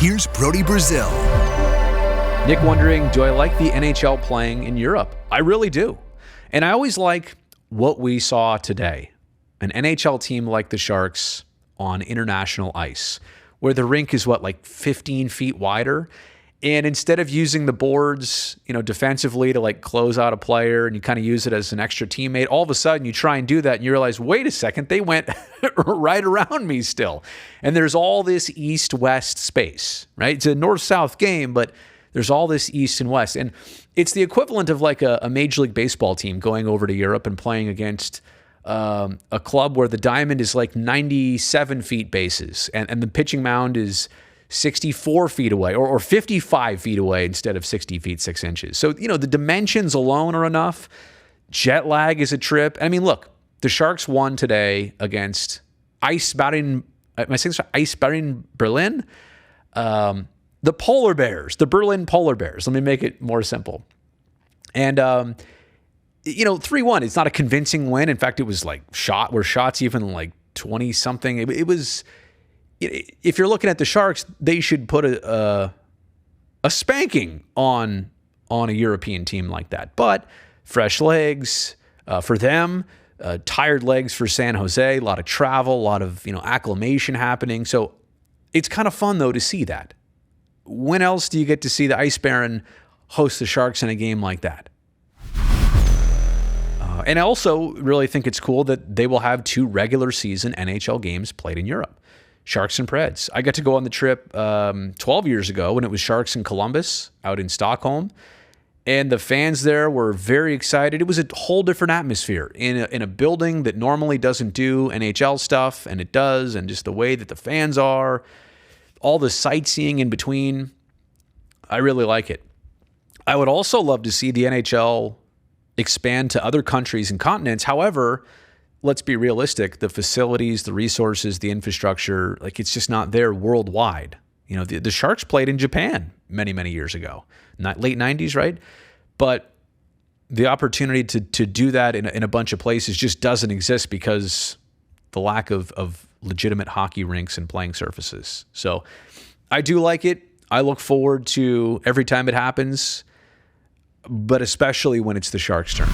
here's Brody Brazil. Nick wondering, do I like the NHL playing in Europe? I really do. And I always like what we saw today. An NHL team like the Sharks on international ice, where the rink is, 15 feet wider? And instead of using the boards, defensively to close out a player and you kind of use it as an extra teammate, all of a sudden you try and do that and you realize, wait a second, they went right around me still. And there's all this east-west space, right? It's a north-south game, but there's all this east and west. And it's the equivalent of a Major League Baseball team going over to Europe and playing against a club where the diamond is 97 feet bases and the pitching mound is 64 feet away or 55 feet away instead of 60 feet 6 inches. So, the dimensions alone are enough. Jet lag is a trip. I mean, look, the Sharks won today against Eisbären Berlin? The Polar Bears, the Berlin Polar Bears. Let me make it more simple. And, 3-1, it's not a convincing win. In fact, it was shots even 20 something. It was, if you're looking at the Sharks, they should put a spanking on a European team like that. But fresh legs for them, tired legs for San Jose, a lot of travel, a lot of, acclimation happening. So it's kind of fun, though, to see that. When else do you get to see the Eisbären host the Sharks in a game like that? And I also really think it's cool that they will have 2 regular season NHL games played in Europe. Sharks and Preds. I got to go on the trip 12 years ago when it was Sharks in Columbus out in Stockholm. And the fans there were very excited. It was a whole different atmosphere in a building that normally doesn't do NHL stuff, and it does, and just the way that the fans are, all the sightseeing in between. I really like it. I would also love to see the NHL expand to other countries and continents. However, let's be realistic. The facilities, the resources, the infrastructure, it's just not there worldwide. The Sharks played in Japan many, many years ago, not late 90s, right? But the opportunity to do that in a bunch of places just doesn't exist because the lack of legitimate hockey rinks and playing surfaces. So I do like it. I look forward to every time it happens, but especially when it's the Sharks' turn.